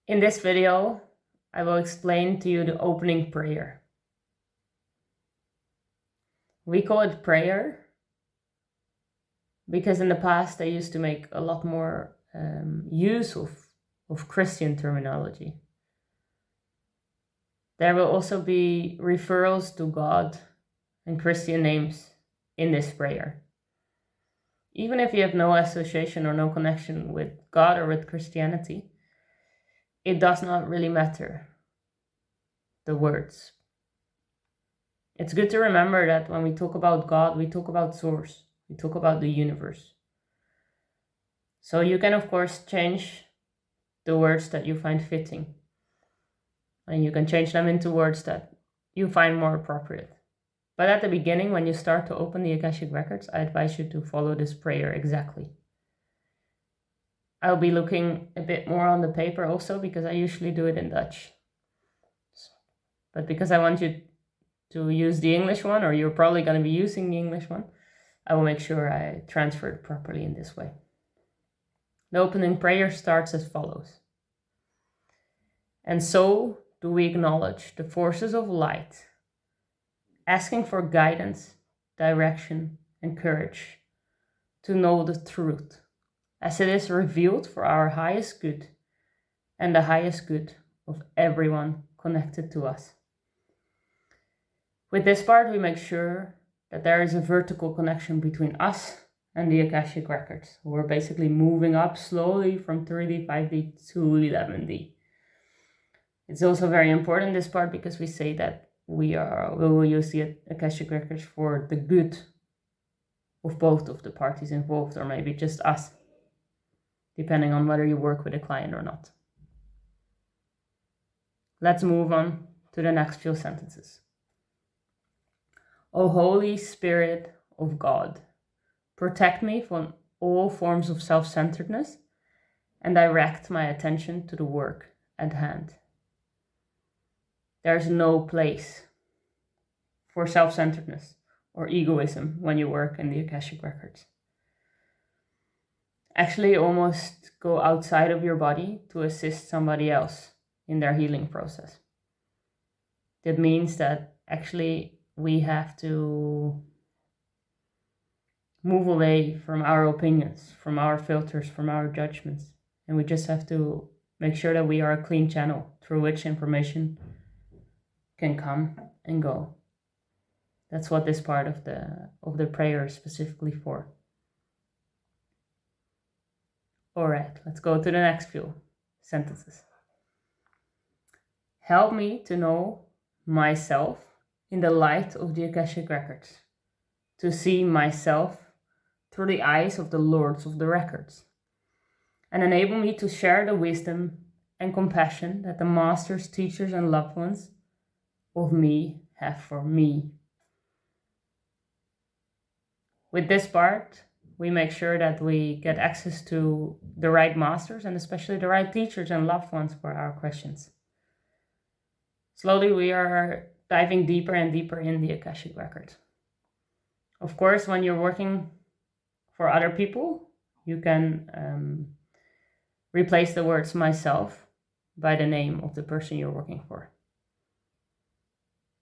In this video, I will explain to you the opening prayer. We call it prayer because in the past I used to make a lot more use of Christian terminology. There will also be referrals to God and Christian names in this prayer. Even if you have no association or no connection with God or with Christianity, it does not really matter, the words. It's good to remember that when we talk about God, we talk about source, we talk about the universe. So you can, of course, change the words that you find fitting. And you can change them into words that you find more appropriate. But at the beginning, when you start to open the Akashic records, I advise you to follow this prayer exactly. I'll be looking a bit more on the paper also because I usually do it in Dutch. But because I want you to use the English one, or you're probably going to be using the English one, I will make sure I transfer it properly in this way. The opening prayer starts as follows. And so do we acknowledge the forces of light, asking for guidance, direction, and courage to know the truth, as it is revealed for our highest good and the highest good of everyone connected to us. With this part, we make sure that there is a vertical connection between us and the Akashic records. We're basically moving up slowly from 3D, 5D to 11D. It's also very important, this part, because we say that we will use the Akashic records for the good of both of the parties involved, or maybe just us, depending on whether you work with a client or not. Let's move on to the next few sentences. O Holy Spirit of God, protect me from all forms of self-centeredness and direct my attention to the work at hand. There's no place for self-centeredness or egoism when you work in the Akashic records. Actually, almost go outside of your body to assist somebody else in their healing process. That means that actually we have to move away from our opinions, from our filters, from our judgments. And we just have to make sure that we are a clean channel through which information can come and go. That's what this part of the prayer is specifically for. All right, let's go to the next few sentences. Help me to know myself in the light of the Akashic records, to see myself through the eyes of the Lords of the records, and enable me to share the wisdom and compassion that the masters, teachers, and loved ones of me have for me. With this part, we make sure that we get access to the right masters and especially the right teachers and loved ones for our questions. Slowly, we are diving deeper and deeper in the Akashic record. Of course, when you're working for other people, you can replace the words myself by the name of the person you're working for.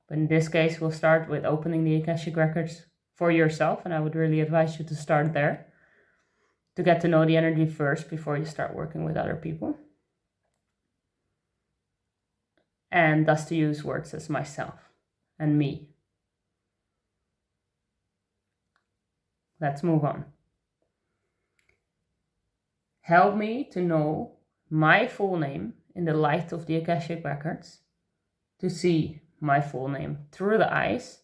But in this case, we'll start with opening the Akashic records for yourself, and I would really advise you to start there to get to know the energy first before you start working with other people. And thus to use words as myself and me. Let's move on. Help me to know my full name in the light of the Akashic records, to see my full name through the eyes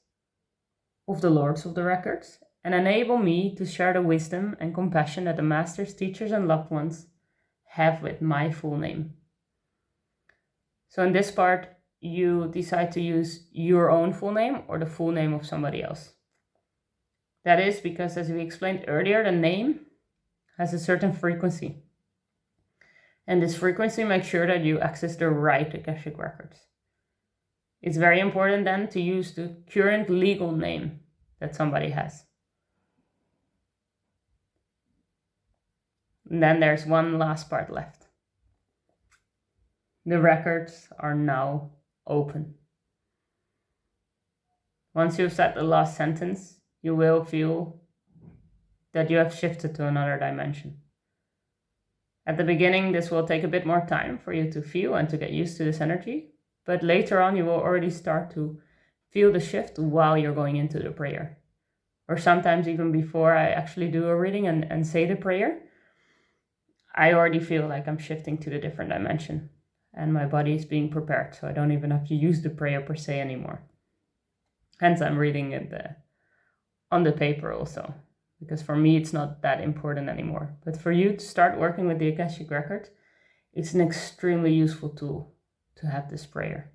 of the Lords of the records, and enable me to share the wisdom and compassion that the masters, teachers, and loved ones have with my full name. So in this part, you decide to use your own full name or the full name of somebody else. That is because, as we explained earlier, the name has a certain frequency. And this frequency makes sure that you access the right Akashic records. It's very important then to use the current legal name that somebody has. And then there's one last part left. The records are now open. Once you've said the last sentence, you will feel that you have shifted to another dimension. At the beginning, this will take a bit more time for you to feel and to get used to this energy, but later on you will already start to feel the shift while you're going into the prayer. Or sometimes even before I actually do a reading and say the prayer, I already feel like I'm shifting to the different dimension and my body is being prepared, so I don't even have to use the prayer per se anymore. Hence, I'm reading it on the paper also, because for me, it's not that important anymore. But for you to start working with the Akashic Record, it's an extremely useful tool to have this prayer.